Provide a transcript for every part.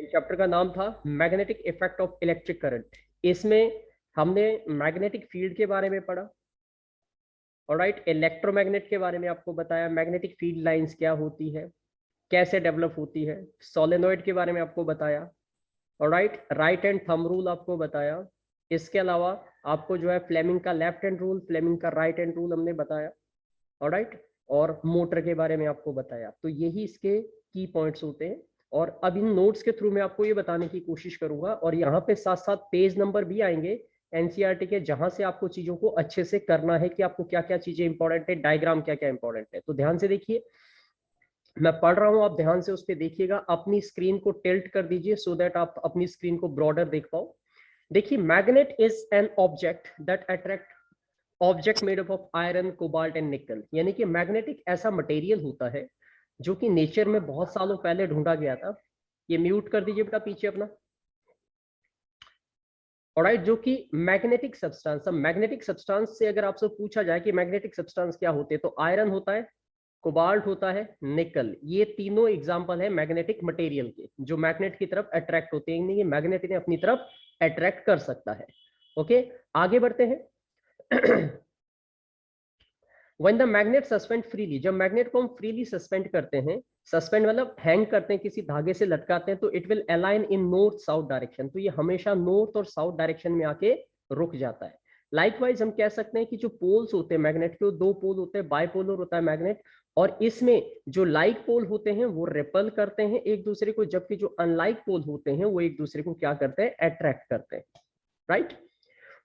Chapter का नाम था magnetic effect of electric current. इसमें हमने मैग्नेटिक फील्ड के बारे में पढ़ा, ऑलराइट, इलेक्ट्रोमैग्नेट के बारे में आपको बताया, मैग्नेटिक फील्ड लाइंस क्या होती है, कैसे डेवलप होती है, सोलेनॉइड के बारे में आपको बताया, alright, right hand thumb rule आपको बताया। इसके अलावा आपको जो है फ्लेमिंग का लेफ्ट हैंड रूल, फ्लेमिंग का राइट हैंड रूल हमने बताया, ऑलराइट, और मोटर के बारे में आपको बताया। तो यही इसके की पॉइंट्स होते हैं। और अब इन नोट्स के थ्रू मैं आपको ये बताने की कोशिश करूंगा, और यहाँ पे साथ साथ पेज नंबर भी आएंगे एनसीईआरटी के, जहां से आपको चीजों को अच्छे से करना है कि आपको क्या क्या चीजें इंपॉर्टेंट है, डायग्राम क्या क्या इंपॉर्टेंट है। तो ध्यान से देखिए, मैं पढ़ रहा हूं, आप ध्यान से उस पर देखिएगा। अपनी स्क्रीन को टिल्ट कर दीजिए सो दैट आप अपनी स्क्रीन को ब्रॉडर देख पाओ। देखिए, magnet is an object that attract object made up of iron, cobalt and निकल। यानी कि मैग्नेटिक ऐसा मटेरियल होता है जो कि नेचर में बहुत सालों पहले ढूंढा गया था। ये म्यूट कर दीजिए बेटा पीछे अपना, ऑलराइट, जो कि मैग्नेटिक सब्सटेंस। अब मैग्नेटिक सब्सटेंस से अगर आपसे पूछा जाए कि मैग्नेटिक सब्सटेंस क्या होते हैं, तो आयरन होता है, कोबाल्ट होता है, निकल, ये तीनों एग्जांपल है मैग्नेटिक मटेरियल के जो मैग्नेट की तरफ अट्रैक्ट होते हैं, ये मैग्नेट इन्हें अपनी तरफ अट्रैक्ट कर सकता है। ओके, आगे बढ़ते हैं। When the magnet suspend freely, जब मैग्नेट को हम फ्रीली सस्पेंड करते हैं, सस्पेंड मतलब हैंग करते हैं, किसी धागे से लटकाते हैं, तो it will align in north south direction. तो ये हमेशा नॉर्थ और साउथ डायरेक्शन में आके रुक जाता है। लाइकवाइज हम कह सकते हैं कि जो पोल्स होते हैं मैग्नेट के, दो पोल होते हैं, बाइपोलर होता है मैग्नेट, और इसमें जो लाइक पोल होते हैं वो रिपल करते हैं एक दूसरे को, जबकि जो अनलाइक पोल होते हैं वो एक दूसरे को क्या करते हैं, अट्रैक्ट करते हैं, राइट।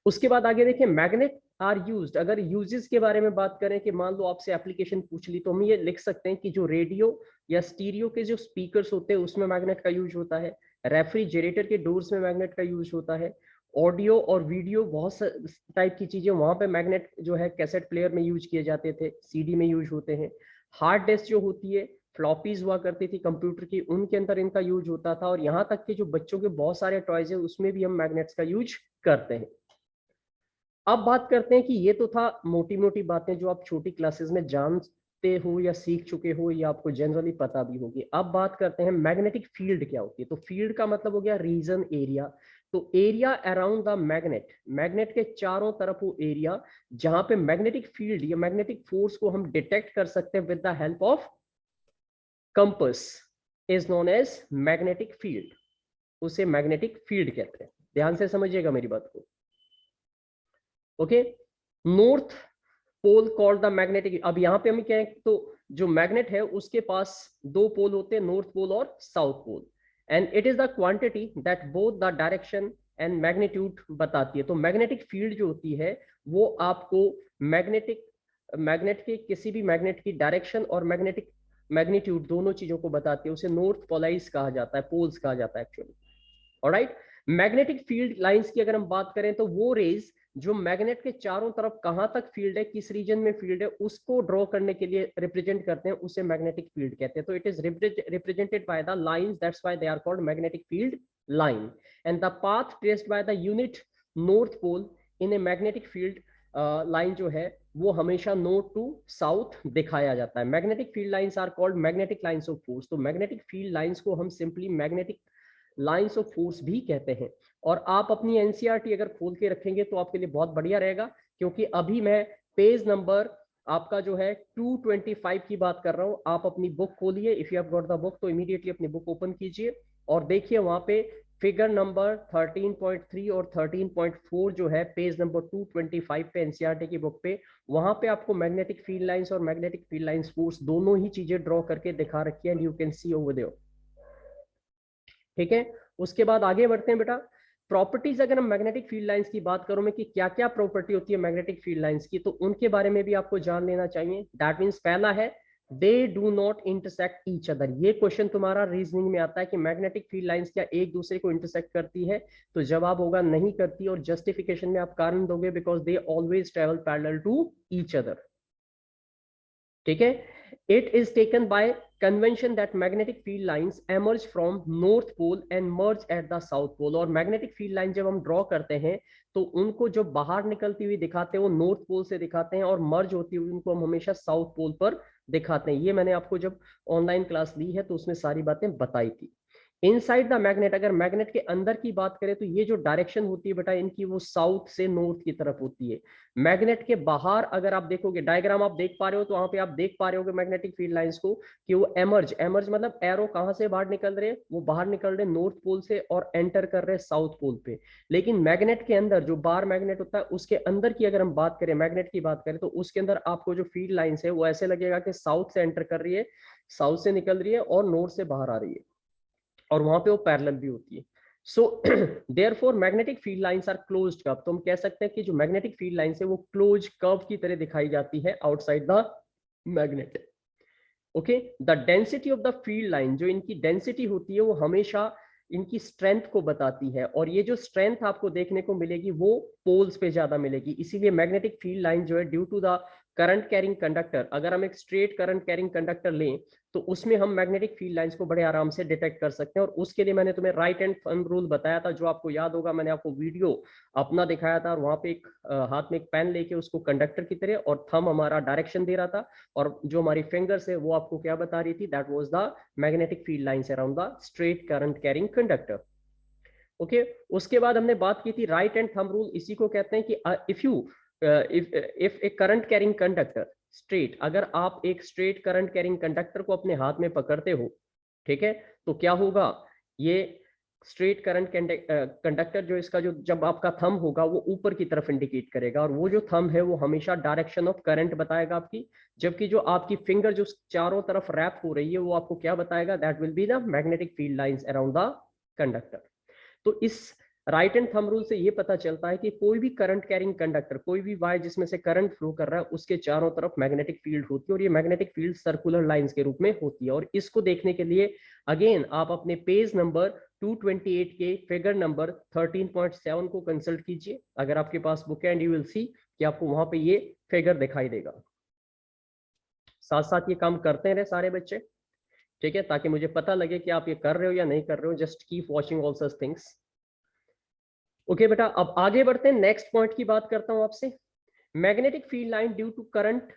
उसके बाद आगे देखिए, मैग्नेट आर यूज्ड। अगर यूजेस के बारे में बात करें कि मान लो आपसे एप्लीकेशन पूछ ली, तो हम ये लिख सकते हैं कि जो रेडियो या स्टीरियो के जो स्पीकर्स होते हैं उसमें मैग्नेट का यूज होता है, रेफ्रिजरेटर के डोर्स में मैग्नेट का यूज होता है, ऑडियो और वीडियो बहुत टाइप की चीजें वहां पे मैग्नेट जो है कैसेट प्लेयर में यूज किए जाते थे, सीडी में यूज होते हैं। हार्ड डिस्क जो होती है, फ्लॉपीज हुआ करती थी कंप्यूटर की, उनके अंदर इनका यूज होता था। और यहाँ तक कि जो बच्चों के बहुत सारे टॉयज है उसमें भी हम मैग्नेट्स का यूज करते हैं। अब बात करते हैं कि ये तो था मोटी मोटी बातें जो आप छोटी क्लासेस में जानते हो या सीख चुके हो या आपको जनरली पता भी होगी। अब बात करते हैं मैग्नेटिक फील्ड क्या होती है। तो फील्ड का मतलब हो गया रीजन, एरिया। तो area around the magnet, magnet के चारों तरफ वो एरिया जहां पे मैग्नेटिक फील्ड या मैग्नेटिक फोर्स को हम डिटेक्ट कर सकते हैं with the help of compass, is known as magnetic field. उसे मैग्नेटिक फील्ड कहते हैं। ध्यान से समझिएगा मेरी बात को। Okay, north pole called the magnetic. अब यहाँ पे हम क्या है, तो जो मैग्नेट है उसके पास दो पोल होते हैं, नॉर्थ पोल और south pole, and it is the quantity that both the direction and magnitude बताती है। तो मैग्नेटिक फील्ड जो होती है वो आपको मैग्नेट के किसी भी मैग्नेट की डायरेक्शन और मैग्नेटिक मैग्नीट्यूड दोनों चीजों को बताती है। उसे नॉर्थ पोलाइज कहा जाता है, पोल्स कहा जाता है actually, alright. Magnetic field lines की अगर हम बात करें तो वो रेज जो मैग्नेट के चारों तरफ कहां तक फील्ड है, किस रीजन में फील्ड है, उसको ड्रॉ करने के लिए रिप्रेजेंट करते हैं, उसे मैग्नेटिक फील्ड कहते हैं। तो it is represented by the lines, that's why they are called magnetic field line. And the path traced by the unit north pole in a magnetic field line जो है वो हमेशा नॉर्थ टू साउथ दिखाया जाता है। Magnetic field lines are called magnetic lines of force. तो magnetic field lines को हम simply magnetic lines of force भी कहते हैं। और आप अपनी एनसीईआरटी अगर खोल के रखेंगे तो आपके लिए बहुत बढ़िया रहेगा, क्योंकि अभी मैं पेज नंबर आपका जो है 225 की बात कर रहा हूं। आप अपनी बुक खोलिए, if you have got the book तो इमीडिएटली अपनी बुक ओपन कीजिए और देखिए वहां पे फिगर नंबर 13.3 और 13.4 जो है पेज नंबर 225 पे एनसीईआरटी की बुक पे, वहां पे आपको मैग्नेटिक फील्ड लाइंस और मैग्नेटिक फील्ड लाइंस फोर्स दोनों ही चीजें ड्रॉ करके दिखा रखी है, and you can see over there. ठीक है, उसके बाद आगे बढ़ते हैं बेटा। प्रॉपर्टीज, अगर हम मैग्नेटिक फील्ड लाइंस की बात करूं मैं कि क्या क्या प्रॉपर्टी होती है मैग्नेटिक फील्ड लाइंस की, तो उनके बारे में भी आपको जान लेना चाहिए। दैट मींस पहला है they do not intersect each other. ये क्वेश्चन तुम्हारा रीजनिंग में आता है कि मैग्नेटिक फील्ड लाइंस क्या एक दूसरे को इंटरसेक्ट करती है, तो जवाब होगा नहीं करती, और जस्टिफिकेशन में आप कारण दोगे because they always travel parallel to each other. ठीक है, it is taken by convention that magnetic field lines emerge from north pole and merge at the south pole। और मैग्नेटिक फील्ड लाइन जब हम draw करते हैं तो उनको जो बाहर निकलती हुई दिखाते हैं वो नॉर्थ पोल से दिखाते हैं, और मर्ज होती हुई उनको हम हमेशा साउथ पोल पर दिखाते हैं। ये मैंने आपको जब ऑनलाइन क्लास ली है तो उसमें सारी बातें बताई थी। इनसाइड द मैग्नेट, अगर मैग्नेट के अंदर की बात करें तो ये जो डायरेक्शन होती है बेटा इनकी, वो साउथ से नॉर्थ की तरफ होती है। मैग्नेट के बाहर अगर आप देखोगे, डायग्राम आप देख पा रहे हो, तो वहां पे आप देख पा रहे होगे मैग्नेटिक फील्ड लाइंस को कि वो एमर्ज एमर्ज मतलब एरो कहां से बाहर निकल रहे हैं, वो बाहर निकल रहे नॉर्थ पोल से और एंटर कर रहे हैं साउथ पोल पे। लेकिन मैग्नेट के अंदर जो बार मैग्नेट होता है उसके अंदर की अगर हम बात करें, मैग्नेट की बात करें, तो उसके अंदर आपको जो फील्ड लाइंस है वो ऐसे लगेगा कि साउथ से एंटर कर रही है, साउथ से निकल रही है और नॉर्थ से बाहर आ रही है, और वहां पे वो पैरेलल भी होती है। So therefore magnetic field lines are closed curve, तो हम कह सकते हैं कि जो मैग्नेटिक फील्ड लाइंस है वो क्लोज कर्व की तरह दिखाई जाती है outside the magnet. Okay, the density of the field line, जो इनकी डेंसिटी होती है वो हमेशा इनकी स्ट्रेंथ को बताती है, और ये जो स्ट्रेंथ आपको देखने को मिलेगी वो पोल्स पे ज्यादा मिलेगी। इसीलिए मैग्नेटिक फील्ड लाइन जो है due to the current carrying conductor, अगर हम एक स्ट्रेट करंट कैरिंग कंडक्टर लें तो उसमें हम मैग्नेटिक फील्ड लाइंस को बड़े आराम से डिटेक्ट कर सकते हैं। और उसके लिए मैंने तुम्हें राइट हैंड थंब रूल बताया था, जो आपको याद होगा, मैंने आपको वीडियो अपना दिखाया था, और वहां पे एक हाथ में एक पेन लेके उसको कंडक्टर की तरह, और थंब हमारा डायरेक्शन दे रहा था, और जो हमारी फिंगर्स है वो आपको क्या बता रही थी, that was the magnetic field lines around the straight current carrying conductor. Okay, उसके बाद हमने बात की थी राइट हैंड थंब रूल, इसी को कहते हैं कि if you if A current carrying conductor straight, अगर आप एक स्ट्रेट करंट कैरिंग कंडक्टर को अपने हाथ में पकड़ते हो, ठीक है, तो क्या होगा, ये स्ट्रेट करंट कंडक्टर जो इसका जो जब आपका थंब होगा वो ऊपर की तरफ इंडिकेट करेगा, और वो जो थंब है वो हमेशा डायरेक्शन ऑफ करंट बताएगा आपकी, जबकि जो आपकी फिंगर जो चारों तरफ रैप हो रही है वो आपको क्या बताएगा, that will be the magnetic field lines around the conductor. तो इस राइट एंड थंब रूल से ये पता चलता है कि कोई भी करंट कैरिंग कंडक्टर, कोई भी वायर जिसमें से करंट फ्लो कर रहा है, उसके चारों तरफ मैग्नेटिक फील्ड होती है, और ये मैग्नेटिक फील्ड सर्कुलर लाइंस के रूप में होती है। और इसको देखने के लिए अगेन आप अपने पेज नंबर 228 के फिगर नंबर 13.7 को कंसल्ट कीजिए, अगर आपके पास बुक है, एंड यू विल सी कि आपको वहां पे ये फिगर दिखाई देगा। साथ साथ ये काम करते रहे सारे बच्चे, ठीक है, ताकि मुझे पता लगे कि आप ये कर रहे हो या नहीं कर रहे हो। Just keep watching all such things. Okay बेटा, अब आगे बढ़ते हैं, नेक्स्ट पॉइंट की बात करता हूं आपसे। Magnetic field line due to current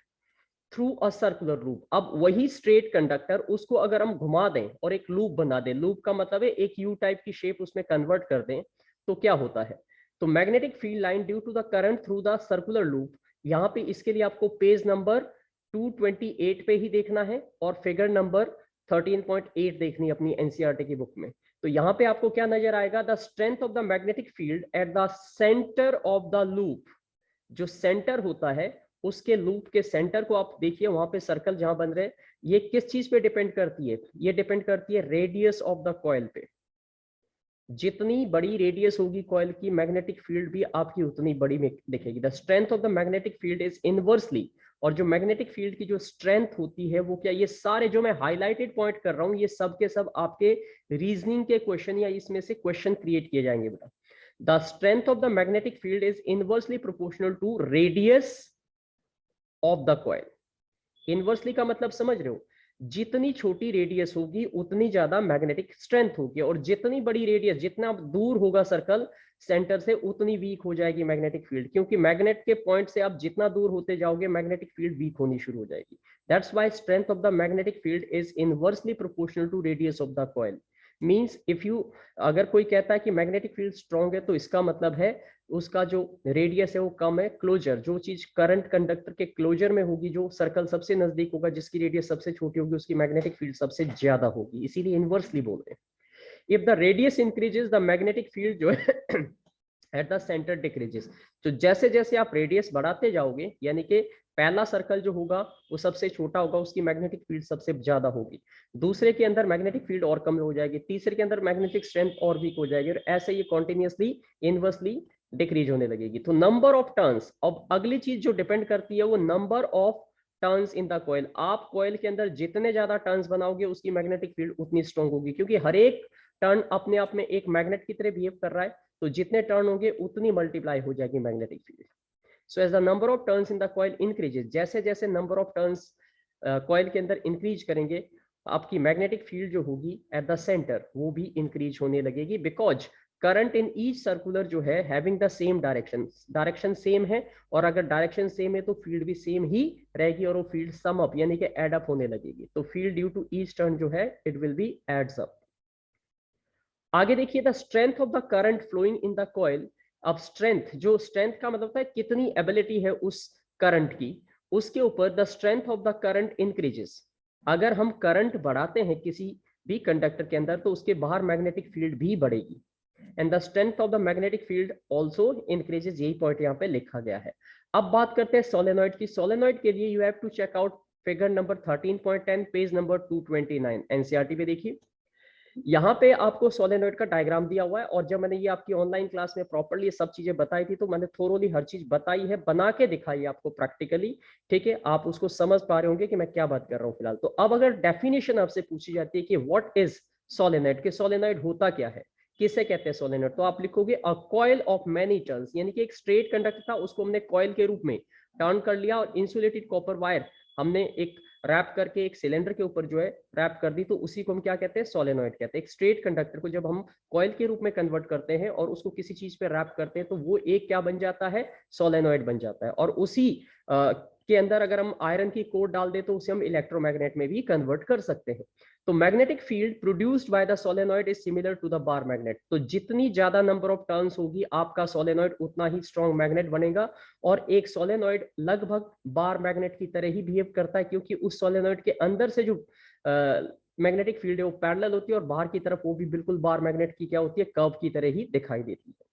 through a circular loop. अब वही स्ट्रेट कंडक्टर, उसको अगर हम घुमा दें और एक लूप बना दें, लूप का मतलब है एक यू टाइप की शेप उसमें कन्वर्ट कर दें, तो क्या होता है, तो magnetic field line due to the current through the circular loop, यहाँ पे इसके लिए आपको पेज नंबर 228 पे ही देखना है, और फिगर नंबर 13.8 देखनी है अपनी एनसीईआरटी की बुक में। तो यहाँ पे आपको क्या नजर आएगा, the strength of the magnetic field at the centre of the loop, जो सेंटर होता है उसके लूप के सेंटर को आप देखिए, वहां पे सर्कल जहां बन रहे हैं, ये किस चीज पे डिपेंड करती है, ये डिपेंड करती है रेडियस ऑफ द कॉइल पे। जितनी बड़ी रेडियस होगी कॉइल की, मैग्नेटिक फील्ड भी आपकी उतनी बड़ी में दिखेगी। The strength of the magnetic field is inversely, और जो मैग्नेटिक फील्ड की जो स्ट्रेंथ होती है वो क्या, ये सारे जो मैं हाईलाइटेड पॉइंट कर रहा हूं, ये सब के सब आपके रीजनिंग के क्वेश्चन या इसमें से क्वेश्चन क्रिएट किए जाएंगे बेटा। The strength of the magnetic field is inversely proportional to radius of the coil. Inversely का मतलब समझ रहे हो, जितनी छोटी रेडियस होगी उतनी ज्यादा मैग्नेटिक स्ट्रेंथ होगी, और जितनी बड़ी रेडियस, जितना दूर होगा सर्कल सेंटर से, उतनी वीक हो जाएगी मैग्नेटिक फील्ड, क्योंकि मैग्नेट के पॉइंट से आप जितना दूर होते जाओगे मैग्नेटिक फील्ड वीक होनी शुरू हो जाएगी। That's why strength of the magnetic field is inversely proportional to radius of the coil. Means if you, अगर कोई कहता है कि मैग्नेटिक फील्ड स्ट्रांग है, तो इसका मतलब है उसका जो रेडियस है वो कम है। क्लोजर, जो चीज करंट कंडक्टर के क्लोजर में होगी, जो सर्कल सबसे नजदीक होगा, जिसकी रेडियस सबसे छोटी होगी, उसकी मैग्नेटिक फील्ड सबसे ज्यादा होगी, इसीलिए इनवर्सली बोल रहे हैं। If the radius increases, the magnetic field जो है एट द सेंटर डिक्रीजेस। तो जैसे जैसे आप रेडियस बढ़ाते जाओगे, यानी कि पहला सर्कल जो होगा वो सबसे छोटा होगा, उसकी मैग्नेटिक फील्ड सबसे ज्यादा होगी, दूसरे के अंदर मैग्नेटिक फील्ड और कम हो जाएगी, तीसरे के अंदर मैग्नेटिक स्ट्रेंथ और वीक हो जाएगी, और ऐसे ये कॉन्टिन्यूसली इनवर्सली डिक्रीज होने लगेगी। तो नंबर ऑफ टर्न्स, अब अगली चीज जो डिपेंड करती है वो number of turns in the coil. आप कॉइल के अंदर जितने ज्यादा टर्न्स बनाओगे उसकी मैग्नेटिक फील्ड उतनी स्ट्रांग होगी, क्योंकि हर एक टर्न अपने आप में एक मैग्नेट की तरह बिहेव कर रहा है, तो जितने टर्न होंगे उतनी मल्टीप्लाई हो जाएगी magnetic field. So as the number of turns in the coil increases, जैसे जैसे नंबर ऑफ टर्न्स कॉइल के अंदर इंक्रीज करेंगे, आपकी मैग्नेटिक फील्ड जो होगी एट द सेंटर वो भी इंक्रीज होने लगेगी, because current in each circular जो है having the same direction, direction same है, और अगर डायरेक्शन सेम है तो फील्ड भी सेम ही रहेगी, और वो फील्ड सम अप यानी कि एड अप होने लगेगी। तो field due to each turn जो है it will be adds up. आगे देखिए, the strength of the current flowing in the coil. अब स्ट्रेंथ, जो स्ट्रेंथ का मतलब है कितनी एबिलिटी है उस करंट की, उसके ऊपर the strength of the current increases. अगर हम करंट बढ़ाते हैं किसी भी कंडक्टर के अंदर तो उसके बाहर मैग्नेटिक फील्ड भी बढ़ेगी, and the strength of the magnetic field also increases. यही पॉइंट यहाँ पे लिखा गया है। अब बात करते हैं सोलेनॉइड की। सोलेनॉइड के लिए you have to check out figure number 13.10 page number 229 NCERT पे। देखिए यहाँ पे आपको सोलेनॉइड का डायग्राम दिया हुआ है, और जब मैंने ये आपकी ऑनलाइन क्लास में प्रॉपर्ली ये सब चीजें बताई थी तो मैंने थोरोली हर चीज बताई है, बना के दिखाई है आपको प्रैक्टिकली। ठीक है, आप उसको समझ पा रहे होंगे कि मैं क्या बात कर रहा हूँ फिलहाल। तो अब अगर डेफिनेशन आपसे पूछी जाती है कि व्हाट इज सोलेनॉइड, के सोलेनॉइड होता क्या है, किसे कहते हैं सोलेनॉइड, तो आप लिखोगे a coil of many turns, यानी कि एक स्ट्रेट कंडक्टर था उसको हमने कॉइल के रूप में टर्न कर लिया, और इंसुलेटेड कॉपर वायर हमने एक रैप करके एक सिलेंडर के ऊपर जो है रैप कर दी, तो उसी को हम क्या कहते हैं, सोलेनॉइड कहते हैं। एक स्ट्रेट कंडक्टर को जब हम कॉइल के रूप में कन्वर्ट करते हैं और उसको किसी चीज पे रैप करते हैं तो वो एक क्या बन जाता है, सोलेनॉइड बन जाता है। और उसी के अंदर अगर हम आयरन की कोर डाल दें तो उसे हम इलेक्ट्रोमैग्नेट में भी कन्वर्ट कर सकते हैं। तो magnetic field produced by the solenoid is similar to the bar magnet. तो जितनी ज्यादा नंबर ऑफ टर्न्स होगी आपका सोलेनॉइड उतना ही स्ट्रॉन्ग मैग्नेट बनेगा, और एक सोलेनॉइड लगभग बार मैग्नेट की तरह ही बिहेव करता है, क्योंकि उस सोलेनॉइड के अंदर से जो मैग्नेटिक फील्ड है वो पैरेलल होती है, और बाहर की तरफ वो भी बिल्कुल बार मैग्नेट की क्या होती है, कर्व की तरह ही दिखाई देती है।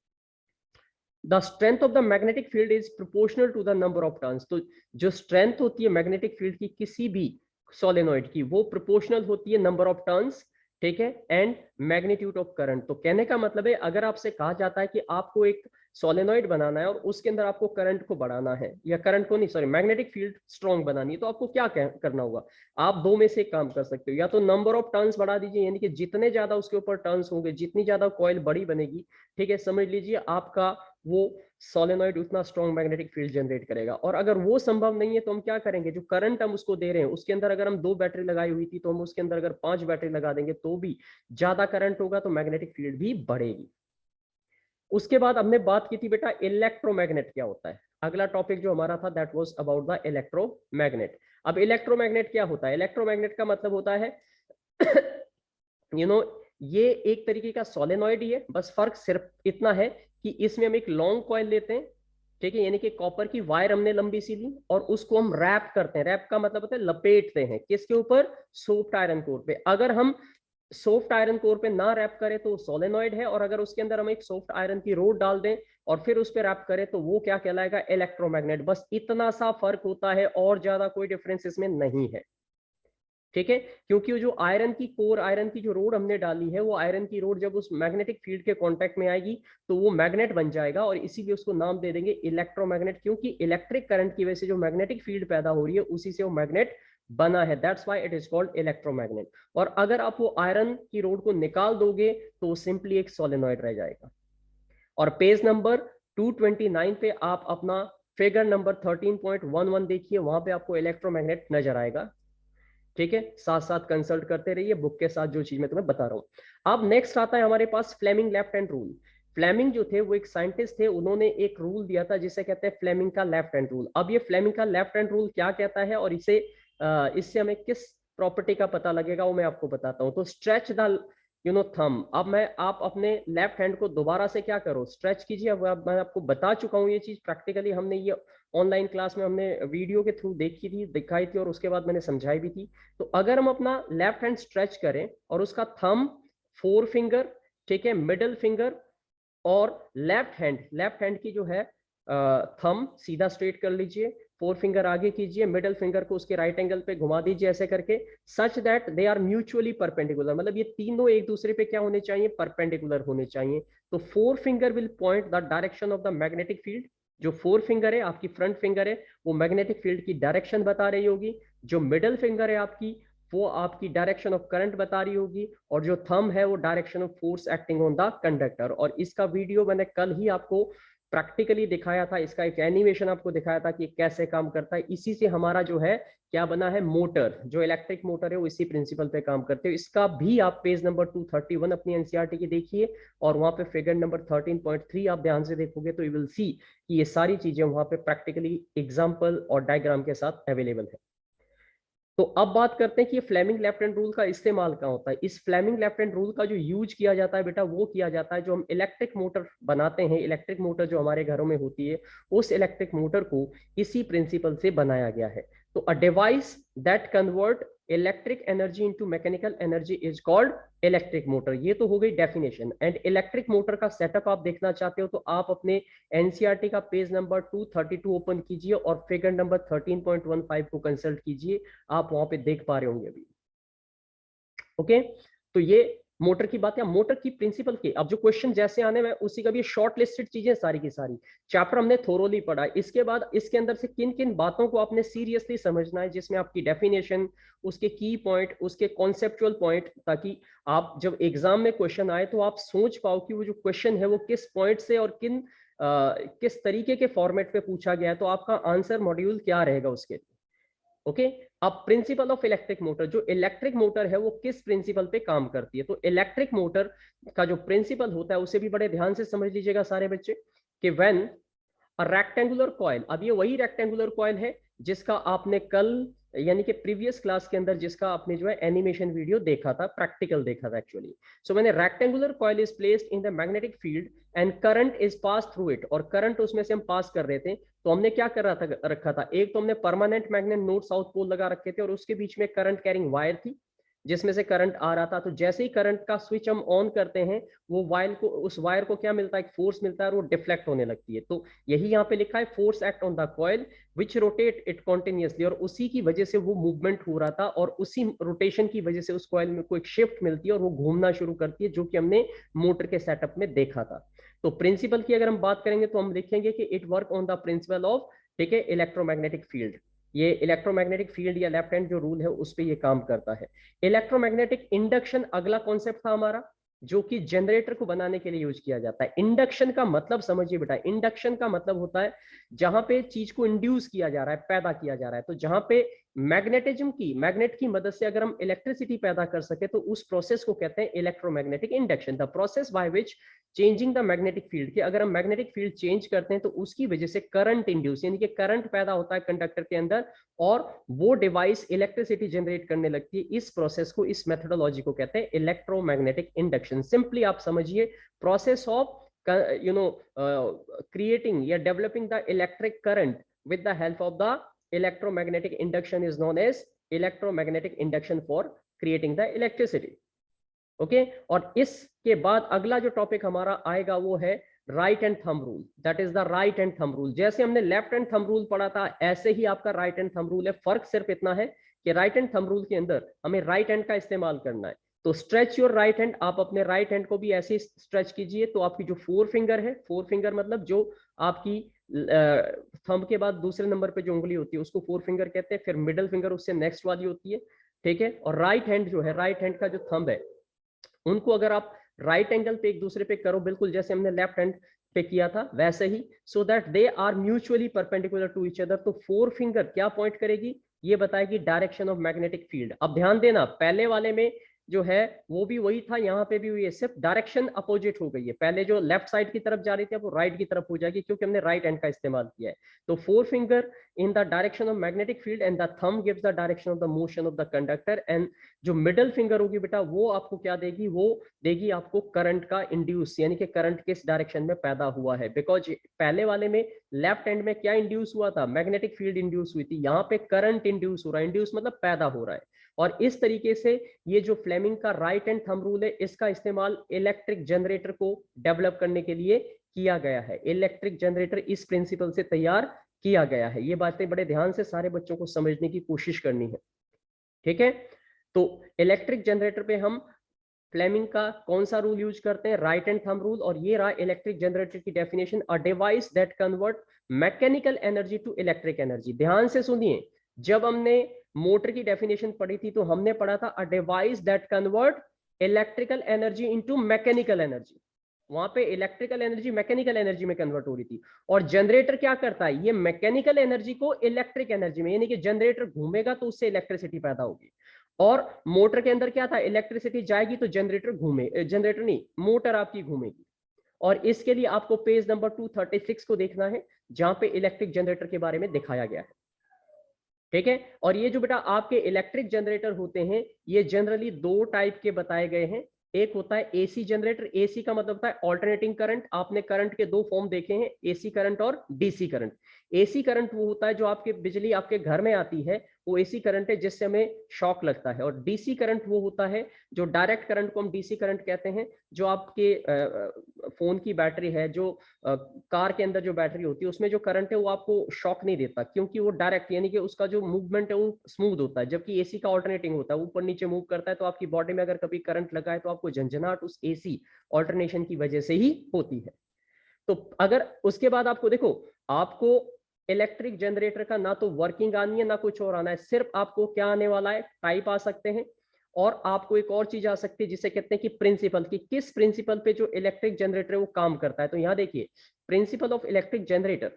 The strength of the magnetic field is proportional to the number of turns. तो जो स्ट्रेंथ होती है मैग्नेटिक फील्ड की किसी भी सोलेनॉइड की, वो प्रोपोर्शनल होती है नंबर ऑफ टर्न्स, ठीक है, एंड मैग्नीट्यूड ऑफ करंट। तो कहने का मतलब है अगर आपसे कहा जाता है कि आपको एक सोलेनॉइड बनाना है और उसके अंदर आपको करंट को बढ़ाना है, या करंट को नहीं सॉरी मैग्नेटिक फील्ड स्ट्रॉन्ग बनानी है, तो आपको क्या करना होगा, आप दो में से एक काम कर सकते हो। या तो नंबर ऑफ टर्न्स बढ़ा दीजिए, यानी कि जितने ज्यादा उसके ऊपर टर्न्स होंगे, जितनी ज्यादा कॉइल बड़ी बनेगी, ठीक है, समझ लीजिए आपका वो सोलेनॉइड उतना स्ट्रॉन्ग मैग्नेटिक फील्ड जनरेट करेगा। और अगर वो संभव नहीं है तो हम क्या करेंगे, जो करंट हम उसको दे रहे हैं उसके अंदर अगर हम 2 बैटरी लगाई हुई थी तो हम उसके अंदर अगर 5 बैटरी लगा देंगे तो भी ज्यादा करंट होगा, तो मैग्नेटिक फील्ड भी बढ़ेगी। उसके बाद हमने बात की थी बेटा इलेक्ट्रोमैग्नेट क्या होता है। अगला टॉपिक जो हमारा था that was about the electromagnet. अब इलेक्ट्रोमैग्नेट क्या होता है, इलेक्ट्रोमैग्नेट का मतलब होता है ये एक तरीके का सोलेनॉइड ही है, बस फर्क सिर्फ इतना है कि इसमें हम एक लॉन्ग कॉइल लेते हैं, ठीक है, यानी कि कॉपर की वायर हमने लंबी सी ली और उसको हम रैप करते हैं। रैप का मतलब होता है लपेटते हैं, किसके ऊपर, सॉफ्ट आयरन कोर पे। अगर हम सॉफ्ट आयरन कोर पे ना रैप करें तो सोलेनॉइड है, और अगर उसके अंदर हम एक सॉफ्ट आयरन की रोड डाल दें और फिर उस पर रैप करें तो वो क्या कहलाएगा, इलेक्ट्रोमैग्नेट। बस इतना सा फर्क होता है और ज्यादा कोई डिफरेंस इसमें नहीं है, ठीक है। क्योंकि जो आयरन की कोर, आयरन की जो रोड हमने डाली है, वो आयरन की रोड जब उस मैग्नेटिक फील्ड के कांटेक्ट में आएगी तो वो मैग्नेट बन जाएगा, और इसीलिए उसको नाम दे देंगे इलेक्ट्रोमैग्नेट, क्योंकि इलेक्ट्रिक करंट की वजह से जो मैग्नेटिक फील्ड पैदा हो रही है उसी से वो मैग्नेट बना है। That's why it is called electromagnet. और अगर आप वो आयरन की रोड को निकाल दोगे तो वो सिंपली एक सोलेनॉइड रह जाएगा। और पेज नंबर 229 पे आप अपना फिगर नंबर 13.11 देखिए, वहां पे आपको इलेक्ट्रोमैग्नेट नजर आएगा, ठीक है। साथ साथ कंसल्ट करते रहिए बुक के साथ जो चीज मैं तुम्हें बता रहा हूं। अब नेक्स्ट आता है हमारे पास Fleming left hand rule. Fleming जो थे वो एक साइंटिस्ट थे, उन्होंने एक रूल दिया था जिसे कहते हैं फ्लेमिंग का लेफ्ट हैंड रूल। अब ये फ्लेमिंग का लेफ्ट हैंड रूल क्या कहता है और इससे हमें किस प्रॉपर्टी का पता लगेगा वो मैं आपको बताता हूं। तो स्ट्रेच द थंब। अब मैं आप अपने लेफ्ट हैंड को दोबारा से क्या करो, स्ट्रेच कीजिए। अब मैं आपको बता चुका हूं ये चीज प्रैक्टिकली, हमने ये ऑनलाइन क्लास में हमने वीडियो के थ्रू देखी थी, दिखाई थी, और उसके बाद मैंने समझाई भी थी। तो अगर हम अपना लेफ्ट हैंड स्ट्रेच करें और उसका थंब, फोर फिंगर, ठीक है, मिडल फिंगर और लेफ्ट हैंड की जो है थंब सीधा स्ट्रेट कर लीजिए, फोर फिंगर आगे कीजिए, मिडल फिंगर को उसके राइट एंगल पे घुमा दीजिए ऐसे करके, such that they are mutually perpendicular. मतलब ये तीनों एक दूसरे पे क्या होने चाहिए, परपेंडिकुलर होने चाहिए। तो four finger will point the direction of the magnetic field. जो फोर फिंगर है आपकी फ्रंट फिंगर है वो मैग्नेटिक फील्ड की डायरेक्शन बता रही होगी, जो मिडल फिंगर है आपकी वो आपकी डायरेक्शन ऑफ करंट बता रही होगी, और जो थंब है वो direction of force acting on the conductor. और इसका वीडियो मैंने कल ही आपको प्रैक्टिकली दिखाया था, इसका एक एनिमेशन आपको दिखाया था कि कैसे काम करता है। इसी से हमारा जो है क्या बना है, मोटर, जो इलेक्ट्रिक मोटर है वो इसी प्रिंसिपल पे काम करते हो। इसका भी आप पेज नंबर 231 अपनी एनसीईआरटी की देखिए, और वहां पे फिगर नंबर 13.3 आप ध्यान से देखोगे तो यू विल सी कि ये सारी चीजें वहां पे प्रैक्टिकली एग्जांपल और डायग्राम के साथ अवेलेबल है। तो अब बात करते हैं कि ये फ्लेमिंग लेफ्ट हैंड रूल का इस्तेमाल कहाँ होता है। इस फ्लेमिंग लेफ्ट हैंड रूल का जो यूज किया जाता है बेटा, वो किया जाता है जो हम इलेक्ट्रिक मोटर बनाते हैं, इलेक्ट्रिक मोटर जो हमारे घरों में होती है, उस इलेक्ट्रिक मोटर को इसी प्रिंसिपल से बनाया गया है। तो अ device that convert electric energy into mechanical energy is called electric motor. ये तो हो गई डेफिनेशन। एंड इलेक्ट्रिक मोटर का सेटअप आप देखना चाहते हो तो आप अपने एनसीईआरटी का पेज नंबर 232 ओपन कीजिए और फिगर नंबर 13.15 को कंसल्ट कीजिए, आप वहां पे देख पा रहे होंगे अभी। ओके, तो ये मोटर की बात है। मोटर की प्रिंसिपल की अब जो क्वेश्चन जैसे आने में उसी का भी शॉर्ट लिस्टेड चीजें सारी की सारी चैप्टर हमने थोरोली पढ़ा। इसके बाद इसके अंदर से किन किन बातों को आपने सीरियसली समझना है, जिसमें आपकी डेफिनेशन, उसके की पॉइंट, उसके कॉन्सेप्चुअल पॉइंट, ताकि आप जब एग्जाम में क्वेश्चन आए तो आप सोच पाओ कि वो जो क्वेश्चन है वो किस पॉइंट से और किस तरीके के फॉर्मेट पे पूछा गया है, तो आपका आंसर मॉड्यूल क्या रहेगा उसके लिए। ओके, अब प्रिंसिपल ऑफ इलेक्ट्रिक मोटर, जो इलेक्ट्रिक मोटर है वो किस प्रिंसिपल पे काम करती है। तो इलेक्ट्रिक मोटर का जो प्रिंसिपल होता है उसे भी बड़े ध्यान से समझ लीजिएगा सारे बच्चे, कि व्हेन रेक्टेंगुलर कॉइल, अब ये वही रेक्टेंगुलर कॉइल है जिसका आपने कल यानी कि प्रीवियस क्लास के अंदर जिसका आपने जो है एनिमेशन वीडियो देखा था, प्रैक्टिकल देखा था एक्चुअली। सो मैंने rectangular coil is placed in the magnetic field and current is pass through it, और करंट उसमें से हम पास कर रहे थे। तो हमने क्या कर रखा था, एक तो हमने permanent magnet north south pole लगा रखे थे और उसके बीच में करंट कैरिंग वायर थी जिसमें से करंट आ रहा था। तो जैसे ही करंट का स्विच हम ऑन करते हैं, वो वायर को, उस वायर को क्या मिलता है, एक फोर्स मिलता है और वो डिफ्लेक्ट होने लगती है। तो यही यहाँ पे लिखा है, force act on the coil which rotate it continuously, और उसी की वजह से वो मूवमेंट हो रहा था और उसी रोटेशन की वजह से उस कॉइल में कोई शिफ्ट मिलती है और वो घूमना शुरू करती है, जो कि हमने मोटर के सेटअप में देखा था। तो प्रिंसिपल की अगर हम बात करेंगे तो हम लिखेंगे कि it work on the principle of, ठीक है, इलेक्ट्रोमैग्नेटिक फील्ड। ये इलेक्ट्रोमैग्नेटिक फील्ड या लेफ्ट हैंड जो रूल है उस पर ये काम करता है। इलेक्ट्रोमैग्नेटिक इंडक्शन अगला कॉन्सेप्ट था हमारा, जो कि जनरेटर को बनाने के लिए यूज किया जाता है। इंडक्शन का मतलब समझिए बेटा, इंडक्शन का मतलब होता है जहां पे चीज को इंड्यूस किया जा रहा है, पैदा किया जा रहा है। तो जहां पे मैग्नेटिज्म की, मैग्नेट की मदद से अगर हम इलेक्ट्रिसिटी पैदा कर सके तो उस प्रोसेस को कहते हैं electromagnetic induction. The process by which changing the magnetic field, कि अगर हम मैग्नेटिक फील्ड चेंज करते हैं तो उसकी वजह से करंट इंड्यूस, यानी कि करंट पैदा होता है कंडक्टर के अंदर और वो डिवाइस इलेक्ट्रिसिटी जनरेट करने लगती है। इस प्रोसेस को, इस मेथोडोलॉजी को कहते हैं इलेक्ट्रोमैग्नेटिक इंडक्शन। सिंपली आप समझिए, प्रोसेस ऑफ क्रिएटिंग या developing the electric current with the help of the electromagnetic induction is known as electromagnetic induction for creating the electricity. Okay, और इसके बाद अगला जो टॉपिक हमारा आएगा वो है right and thumb rule. That is the right and thumb rule. जैसे हमने लेफ्ट एंड थंब रूल पढ़ा था ऐसे ही आपका राइट एंड थंब रूल है। फर्क सिर्फ इतना है कि राइट एंड थंब रूल के अंदर हमें राइट हैंड का इस्तेमाल करना है। तो स्ट्रेच योर राइट हैंड, आप अपने राइट हैंड को भी ऐसे ही स्ट्रेच कीजिए। तो आपकी जो फोर फिंगर है, फोर फिंगर मतलब जो आपकी थंब के बाद दूसरे नंबर पे जो उंगली होती है उसको फोर फिंगर कहते हैं। फिर मिडिल फिंगर उससे नेक्स्ट वाली होती है, ठीक है। और राइट हैंड जो है, राइट हैंड का जो थंब है, उनको अगर आप राइट एंगल पे एक दूसरे पे करो, बिल्कुल जैसे हमने लेफ्ट हैंड पे किया था वैसे ही, so that they are mutually perpendicular to each other. तो फोर फिंगर क्या पॉइंट करेगी, ये बताएगी डायरेक्शन ऑफ मैग्नेटिक फील्ड। अब ध्यान देना, पहले वाले में जो है वो भी वही था, यहाँ पे भी वही है, सिर्फ डायरेक्शन अपोजिट हो गई है। पहले जो लेफ्ट साइड की तरफ जा रही थी अब वो राइट की तरफ हो जाएगी, क्योंकि हमने राइट हैंड का इस्तेमाल किया है। तो four finger in the direction of magnetic field and the thumb gives the direction of the motion of the conductor, and जो मिडल फिंगर होगी बेटा वो आपको क्या देगी, वो देगी आपको करंट का इंड्यूस, यानी कि करंट किस डायरेक्शन में पैदा हुआ है। बिकॉज पहले वाले में लेफ्ट हैंड में क्या इंड्यूस हुआ था, मैग्नेटिक फील्ड इंड्यूस हुई थी, यहाँ पे करंट इंड्यूस हो रहा है। इंड्यूस मतलब पैदा हो रहा है। और इस तरीके से ये जो फ्लेमिंग का राइट हैंड थंब रूल है, इसका इस्तेमाल इलेक्ट्रिक जनरेटर को डेवलप करने के लिए किया गया है। इलेक्ट्रिक जनरेटर इस प्रिंसिपल से तैयार किया गया है। ये बातें बड़े ध्यान से सारे बच्चों को समझने की कोशिश करनी है, ठीक है। तो इलेक्ट्रिक जनरेटर पे हम फ्लेमिंग का कौन सा रूल यूज करते हैं, राइट एंड थंब रूल। और ये रहा इलेक्ट्रिक जनरेटर की definition, a device that convert mechanical energy to electric energy. ध्यान से सुनिए, जब हमने मोटर की डेफिनेशन पढ़ी थी तो हमने पढ़ा था अ device that convert electrical energy into mechanical energy. वहां पे इलेक्ट्रिकल एनर्जी मैकेनिकल एनर्जी में कन्वर्ट हो रही थी। और जनरेटर क्या करता है, ये मैकेनिकल एनर्जी को इलेक्ट्रिक एनर्जी में, यानी कि जनरेटर घूमेगा तो उससे इलेक्ट्रिसिटी पैदा होगी। और मोटर के अंदर क्या था, इलेक्ट्रिसिटी जाएगी तो जनरेटर घूमे, जनरेटर नहीं, मोटर आपकी घूमेगी। और इसके लिए आपको पेज नंबर 236 को देखना है, जहां पे इलेक्ट्रिक जनरेटर के बारे में दिखाया गया है। ठीक है। और ये जो बेटा आपके इलेक्ट्रिक जनरेटर होते हैं, ये जनरली दो टाइप के बताए गए हैं। एक होता है एसी जनरेटर। एसी का मतलब होता है ऑल्टरनेटिंग करंट। आपने करंट के दो फॉर्म देखे हैं, एसी करंट और डीसी करंट। एसी करंट वो होता है जो आपके बिजली आपके घर में आती है, वो एसी करंट है जिससे हमें शॉक लगता है। और डीसी करंट वो होता है जो डायरेक्ट करंट को हम डीसी करंट कहते हैं, जो आपके फोन की बैटरी है, जो कार के अंदर जो बैटरी होती है, उसमें जो करंट है वो आपको शॉक नहीं देता, क्योंकि वो डायरेक्ट यानी कि उसका जो मूवमेंट है वो स्मूथ होता है। जबकि एसी का ऑल्टरनेटिंग होता है, ऊपर नीचे मूव करता है, तो आपकी बॉडी में अगर कभी करंट लगा है तो आपको झंझनाहट उस एसी ऑल्टरनेशन की वजह से ही होती है। तो अगर उसके बाद आपको देखो, आपको इलेक्ट्रिक जनरेटर का ना तो वर्किंग आनी है ना कुछ और आना है, सिर्फ आपको क्या आने वाला है, टाइप आ सकते हैं। और आपको एक और चीज आ सकती है जिसे कहते हैं कि प्रिंसिपल, कि किस प्रिंसिपल पे जो इलेक्ट्रिक जनरेटर है वो काम करता है। तो यहां देखिए, principle of electric generator,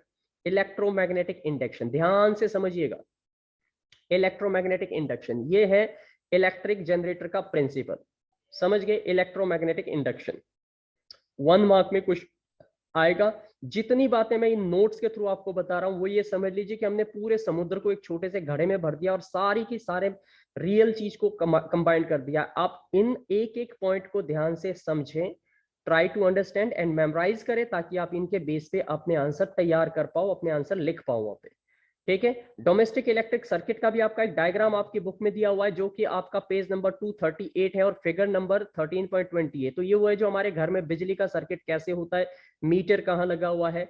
electromagnetic induction. ध्यान से समझिएगा, इलेक्ट्रोमैग्नेटिक इंडक्शन ये है इलेक्ट्रिक जनरेटर का प्रिंसिपल। समझ गए, इलेक्ट्रोमैग्नेटिक इंडक्शन। 1 मार्क में कुछ आएगा। जितनी बातें मैं इन नोट्स के थ्रू आपको बता रहा हूं, वो ये समझ लीजिए कि हमने पूरे समुद्र को एक छोटे से घड़े में भर दिया और सारी की सारे रियल चीज को कंबाइन कर दिया। आप इन एक एक पॉइंट को ध्यान से समझें, try to understand and memorise करें, ताकि आप इनके बेस पे अपने आंसर तैयार कर पाओ, अपने आंसर लिख पाओ वहां पे। ठीक है। डोमेस्टिक इलेक्ट्रिक सर्किट का भी आपका एक डायग्राम आपकी बुक में दिया हुआ है, जो कि आपका पेज नंबर 238 है और फिगर नंबर 13.20 है। तो ये वो है जो हमारे घर में बिजली का सर्किट कैसे होता है, मीटर कहाँ लगा हुआ है,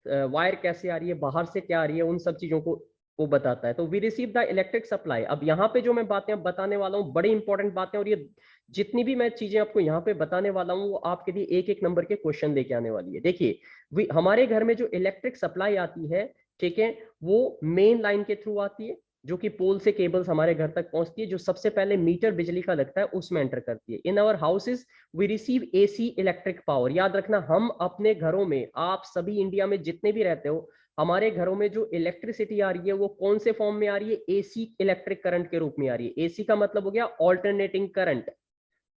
वायर कैसे आ रही है, बाहर से क्या आ रही है, उन सब चीजों को वो बताता है। तो we receive the electric supply. अब यहाँ पे जो मैं बातें बताने वाला हूँ बड़ी इंपॉर्टेंट बातें, और ये जितनी भी मैं चीजें आपको यहाँ पे बताने वाला हूँ वो आपके लिए एक एक नंबर के क्वेश्चन लेके आने वाली है। देखिए, हमारे घर में जो इलेक्ट्रिक सप्लाई आती है, ठीक है, वो मेन लाइन के थ्रू आती है, जो कि पोल से केबल्स हमारे घर तक पहुंचती है, जो सबसे पहले मीटर बिजली का लगता है उसमें एंटर करती है। In our houses we receive AC electric power. याद रखना, हम अपने घरों में, आप सभी इंडिया में जितने भी रहते हो, हमारे घरों में जो इलेक्ट्रिसिटी आ रही है वो कौन से फॉर्म में आ रही है, एसी इलेक्ट्रिक करंट के रूप में आ रही है। एसी का मतलब हो गया ऑल्टरनेटिंग करंट।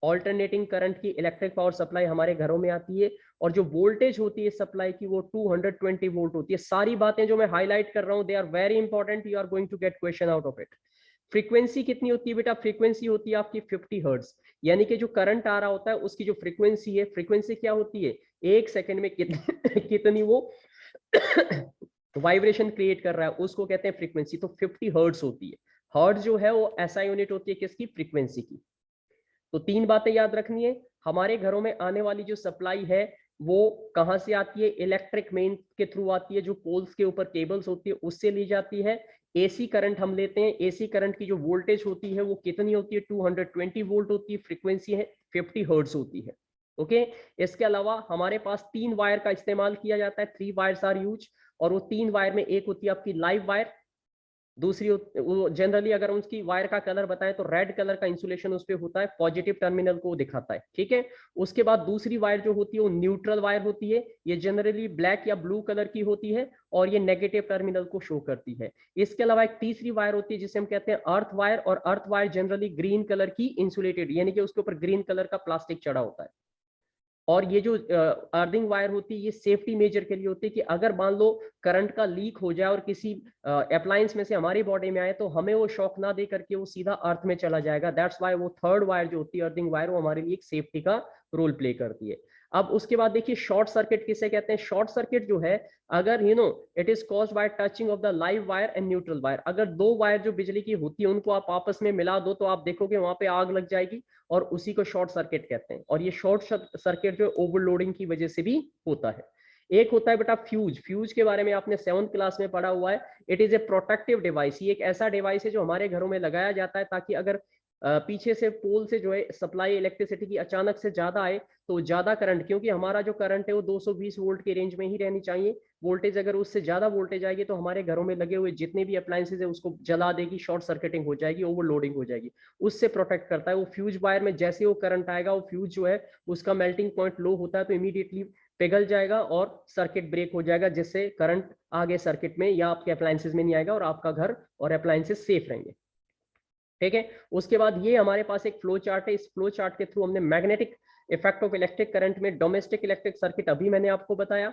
ऑल्टरनेटिंग करंट की इलेक्ट्रिक पावर सप्लाई हमारे घरों में आती है, और जो वोल्टेज होती है सप्लाई की वो 220 वोल्ट होती है। सारी बातें जो मैं हाईलाइट कर रहा हूं, they are very important, you are going to get question out of it. Frequency कितनी होती है बेटा, फ्रीक्वेंसी होती है आपकी 50 हर्ट्ज। यानी कि जो करंट आ रहा होता है उसकी जो फ्रीक्वेंसी है, फ्रीक्वेंसी क्या होती है, एक सेकंड में कितनी वो वाइब्रेशन क्रिएट कर रहा है, उसको कहते हैं फ्रीक्वेंसी। तो 50 हर्ट्ज होती है। हर्ट्ज जो है वो ऐसा यूनिट होती है किसकी, फ्रीक्वेंसी की। तो 3 बातें याद रखनी है। हमारे घरों में आने वाली जो सप्लाई है वो कहां से आती है, इलेक्ट्रिक मेन के थ्रू आती है, जो पोल्स के ऊपर केबल्स होती है उससे ली जाती है। एसी करंट हम लेते हैं, एसी करंट की जो वोल्टेज होती है वो कितनी होती है, 220 वोल्ट होती है, फ्रीक्वेंसी है 50 हर्ट्ज होती है। ओके। इसके अलावा हमारे पास 3 वायर का इस्तेमाल किया जाता है, 3 वायर्स आर यूज। और वो 3 वायर में एक होती है आपकी लाइव वायर, दूसरी वो जनरली अगर उसकी वायर का कलर बताएं तो रेड कलर का इंसुलेशन उस पर होता है, पॉजिटिव टर्मिनल को दिखाता है। ठीक है। उसके बाद दूसरी वायर जो होती है वो न्यूट्रल वायर होती है, ये जनरली ब्लैक या ब्लू कलर की होती है और ये नेगेटिव टर्मिनल को शो करती है। इसके अलावा एक तीसरी वायर होती है जिसे हम कहते हैं अर्थ वायर, और earth wire generally green colour की इंसुलेटेड, यानी कि उसके ऊपर ग्रीन कलर का प्लास्टिक चढ़ा होता है। और ये जो अर्थिंग वायर होती है ये सेफ्टी मेजर के लिए होती है, कि अगर मान लो करंट का लीक हो जाए और किसी अप्लायंस में से हमारी बॉडी में आए तो हमें वो शॉक ना दे करके वो सीधा अर्थ में चला जाएगा। दैट्स वाई वो थर्ड वायर जो होती है अर्थिंग वायर, वो हमारे लिए एक सेफ्टी का रोल प्ले करती है। अब उसके बाद देखिए शॉर्ट सर्किट किसे कहते हैं। शॉर्ट सर्किट जो है, अगर it is caused by touching of the live wire and neutral wire. अगर दो वायर जो बिजली की होती है उनको आप आपस में मिला दो तो आप देखोगे वहां पे आग लग जाएगी, और उसी को शॉर्ट सर्किट कहते हैं। और ये शॉर्ट सर्किट जो ओवरलोडिंग की वजह से भी होता है। एक होता है बेटा फ्यूज। फ्यूज के बारे में आपने 7th क्लास में पढ़ा हुआ है। It is a protective device. ये एक ऐसा डिवाइस है जो हमारे घरों में लगाया जाता है, ताकि अगर पीछे से पोल से जो है सप्लाई इलेक्ट्रिसिटी की अचानक से ज्यादा आए तो ज्यादा करंट, क्योंकि हमारा जो करंट है वो 220 वोल्ट के रेंज में ही रहनी चाहिए वोल्टेज, अगर उससे ज्यादा वोल्टेज आएगी तो हमारे घरों में लगे हुए जितने भी अप्लायंसेज है उसको जला देगी, शॉर्ट सर्किटिंग हो जाएगी, ओवरलोडिंग हो जाएगी। उससे प्रोटेक्ट करता है वो फ्यूज वायर में। जैसे वो करंट आएगा वो फ्यूज जो है उसका मेल्टिंग पॉइंट लो होता है तो इमीडिएटली पिघल जाएगा और सर्किट ब्रेक हो जाएगा, जिससे करंट आगे सर्किट में या आपके अप्लायंसेज में नहीं आएगा और आपका घर और अप्लायंसेज सेफ रहेंगे। ठीक है। उसके बाद ये हमारे पास एक फ्लो चार्ट है। इस फ्लो चार्ट के थ्रू हमने magnetic effect of electric current में डोमेस्टिक इलेक्ट्रिक सर्किट अभी मैंने आपको बताया।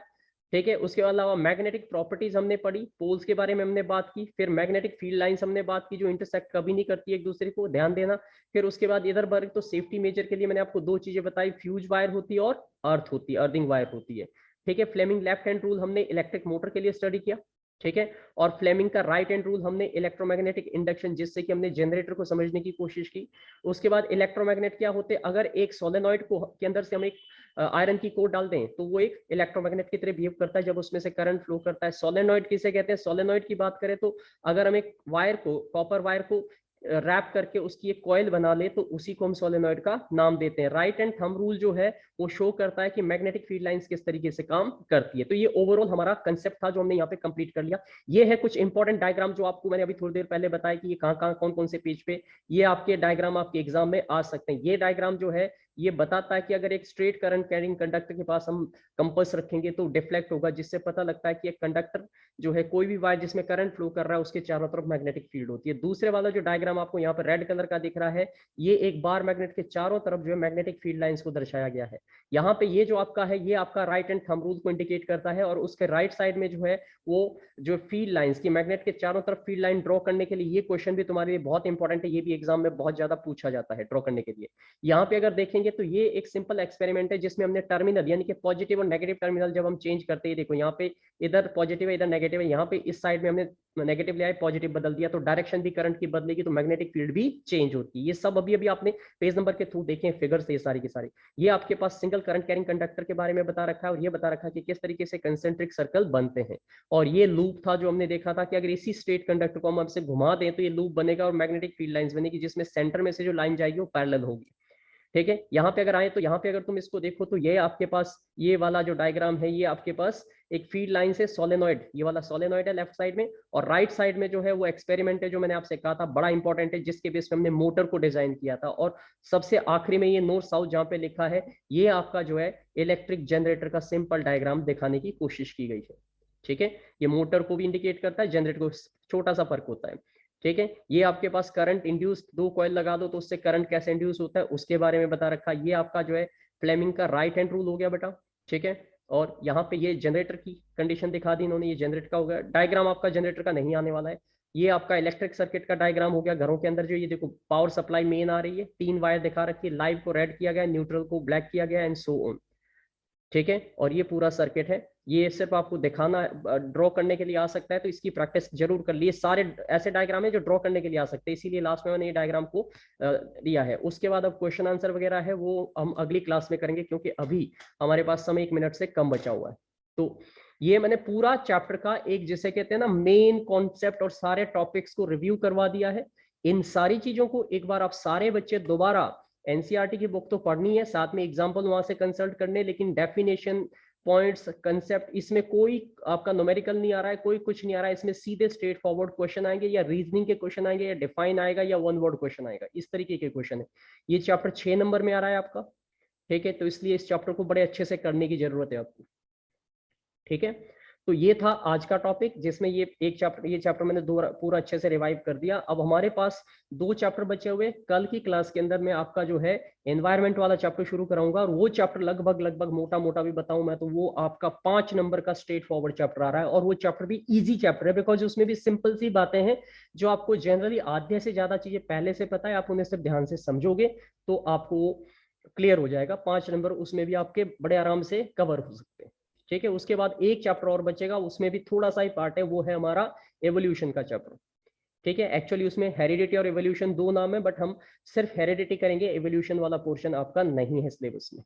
ठीक है। उसके अलावा मैग्नेटिक प्रॉपर्टीज हमने पढ़ी, पोल्स के बारे में हमने बात की, फिर मैग्नेटिक फील्ड लाइंस हमने बात की जो इंटरसेक्ट कभी नहीं करती एक दूसरे को, ध्यान देना। फिर उसके बाद इधर बार तो सेफ्टी मेजर के लिए मैंने आपको दो चीजें बताई, फ्यूज वायर होती है और अर्थ होती है, अर्थिंग वायर होती है। ठीक है। फ्लेमिंग लेफ्ट हैंड रूल हमने इलेक्ट्रिक मोटर के लिए स्टडी किया। ठीक है। और फ्लेमिंग का राइट हैंड रूल हमने इलेक्ट्रोमैग्नेटिक इंडक्शन, जिससे कि हमने जनरेटर को समझने की कोशिश की। उसके बाद इलेक्ट्रोमैग्नेट क्या होते हैं, अगर एक सोलेनॉइड को के अंदर से हम एक आयरन की कोर डाल दें तो वो एक इलेक्ट्रोमैग्नेट की तरह बिहेव करता है जब उसमें से करंट फ्लो करता है। सोलेनॉइड किसे कहते हैं, सोलेनॉइड की बात करें तो अगर हम एक वायर को, कॉपर वायर को रैप करके उसकी एक कॉइल बना ले तो उसी को हम सोलेनॉइड का नाम देते हैं। राइट एंड थंब रूल जो है वो शो करता है कि मैग्नेटिक फील्ड लाइंस किस तरीके से काम करती है। तो ये ओवरऑल हमारा कंसेप्ट था जो हमने यहाँ पे कंप्लीट कर लिया। ये है कुछ इंपॉर्टेंट डायग्राम जो आपको मैंने अभी थोड़ी देर पहले बताया कि ये कहाँ कहाँ कौन कौन से पेज पे ये आपके डायग्राम आपके एग्जाम में आ सकते हैं। ये डायग्राम जो है ये बताता है कि अगर एक स्ट्रेट करंट कैरिंग कंडक्टर के पास हम कंपास रखेंगे तो डिफ्लेक्ट होगा, जिससे पता लगता है कि एक कंडक्टर जो है, कोई भी वायर जिसमें करंट फ्लो कर रहा है उसके चारों तरफ मैग्नेटिक फील्ड होती है। दूसरे वाला जो डायग्राम आपको यहाँ पर रेड कलर का दिख रहा है, ये एक बार मैग्नेट के चारों तरफ जो है मैग्नेटिक फील्ड लाइंस को दर्शाया गया है। यहाँ पे ये जो आपका है ये आपका राइट एंड थंब रूल को इंडिकेट करता है, और उसके राइट साइड में जो है वो जो फील्ड लाइंस की मैग्नेट के चारों तरफ फील्ड लाइन ड्रॉ करने के लिए, ये क्वेश्चन भी तुम्हारे लिए बहुत इंपॉर्टेंट है, ये भी एग्जाम में बहुत ज्यादा पूछा जाता है ड्रॉ करने के लिए। यहाँ पे अगर देखेंगे तो ये एक सिंपल एक्सपेरिमेंट है जिसमें हमने टर्मिनल यानी कि पॉजिटिव और नेगेटिव टर्मिनल जब हम चेंज करते हैं, देखो यहाँ पे इधर पॉजिटिव है इधर नेगेटिव है, यहाँ पे इस साइड में हमने नेगेटिव ले आए पॉजिटिव बदल दिया तो डायरेक्शन भी करंट की बदलेगी तो मैग्नेटिक फील्ड भी चेंज होती है। ये सब अभी अभी आपने पेज नंबर के थ्रू देखे फिगर से, ये सारी की सारी। ये आपके पास सिंगल करंट कैरिंग कंडक्टर के बारे में बता रखा है, और ये बता रखा है कि किस तरीके से कंसेंट्रिक सर्कल बनते हैं। और ये लूप था जो हमने देखा था कि अगर इसी स्ट्रेट कंडक्टर को हम आपसे घुमा दें तो ये लूप बनेगा और मैग्नेटिक फील्ड लाइंस बनेगी, जिसमें सेंटर में से जो लाइन जाएगी वो पैरेलल होगी। ठीक है। यहाँ पे अगर आए तो यहाँ पे अगर तुम इसको देखो तो ये आपके पास ये वाला जो डायग्राम है ये आपके पास एक फील्ड लाइन से सोलेनॉइड, ये वाला सोलेनॉइड है लेफ्ट साइड में, और राइट साइड में जो है वो एक्सपेरिमेंट है जो मैंने आपसे कहा था बड़ा इंपॉर्टेंट है, जिसके बेस पे हमने मोटर को डिजाइन किया था। और सबसे आखिरी में ये नॉर्थ साउथ जहाँ पे लिखा है ये आपका जो है इलेक्ट्रिक जनरेटर का सिंपल डायग्राम दिखाने की कोशिश की गई है। ठीक है। ये मोटर को भी इंडिकेट करता है, जनरेटर को छोटा सा फर्क होता है। ठीक है। ये आपके पास करंट इंड्यूस, दो कॉइल लगा दो तो उससे करंट कैसे इंड्यूस होता है उसके बारे में बता रखा है। ये आपका जो है फ्लेमिंग का राइट हैंड रूल हो गया बेटा। ठीक है। और यहाँ पे ये जनरेटर की कंडीशन दिखा दी इन्होंने, ये जनरेटर का हो गया डायग्राम, आपका जनरेटर का नहीं आने वाला है। ये आपका इलेक्ट्रिक सर्किट का डायग्राम हो गया घरों के अंदर, जो ये देखो पावर सप्लाई मेन आ रही है, 3 वायर दिखा रखी है, लाइव को रेड किया गया, न्यूट्रल को ब्लैक किया गया एंड सो ऑन। ठीक है। और ये पूरा सर्किट है, ये सिर्फ आपको दिखाना ड्रॉ करने के लिए आ सकता है, तो इसकी प्रैक्टिस जरूर कर लिए। सारे ऐसे डायग्राम है जो ड्रॉ करने के लिए आ सकते हैं, इसीलिए लास्ट में मैंने ये डायग्राम को दिया है। उसके बाद अब क्वेश्चन आंसर वगैरह है वो हम अगली क्लास में करेंगे, क्योंकि अभी हमारे पास समय 1 मिनट से कम बचा हुआ है। तो ये मैंने पूरा चैप्टर का एक, जिसे कहते हैं ना, मेन कॉन्सेप्ट और सारे टॉपिक्स को रिव्यू करवा दिया है। इन सारी चीजों को एक बार आप सारे बच्चे दोबारा, एनसीईआरटी की बुक तो पढ़नी है, साथ में एग्जाम्पल वहां से कंसल्ट करने, लेकिन डेफिनेशन, पॉइंट्स, कंसेप्ट, इसमें कोई आपका न्यूमेरिकल नहीं आ रहा है, कोई कुछ नहीं आ रहा है, इसमें सीधे स्ट्रेट फॉरवर्ड क्वेश्चन आएंगे, या रीजनिंग के क्वेश्चन आएंगे, या डिफाइन आएगा, या वन वर्ड क्वेश्चन आएगा, इस तरीके के क्वेश्चन है। ये चैप्टर 6 नंबर में आ रहा है आपका। ठीक है। तो इसलिए इस चैप्टर को बड़े अच्छे से करने की जरूरत है आपको। ठीक है। तो ये था आज का टॉपिक, जिसमें ये एक चैप्टर, ये चैप्टर मैंने पूरा अच्छे से रिवाइव कर दिया। अब हमारे पास 2 चैप्टर बचे हुए। कल की क्लास के अंदर मैं आपका जो है एनवायरनमेंट वाला चैप्टर शुरू कराऊंगा, और वो चैप्टर लगभग मोटा मोटा भी बताऊं मैं तो वो आपका 5 नंबर का स्ट्रेट फॉरवर्ड चैप्टर आ रहा है। और वो चैप्टर भी इजी चैप्टर है, बिकॉज उसमें भी सिंपल सी बातें हैं जो आपको जनरली आधे से ज्यादा चीजें पहले से पता है, आप उन्हें सिर्फ ध्यान से समझोगे तो आपको क्लियर हो जाएगा। 5 नंबर उसमें भी आपके बड़े आराम से कवर हो सकते हैं। ठीक है। उसके बाद एक चैप्टर और बचेगा, उसमें भी थोड़ा सा ही पार्ट है, वो है हमारा एवोल्यूशन का चैप्टर। ठीक है। एक्चुअली उसमें हेरिडिटी और एवोल्यूशन 2 नाम है, बट हम सिर्फ हेरिडिटी करेंगे, एवोल्यूशन वाला पोर्शन आपका नहीं है सिलेबस में।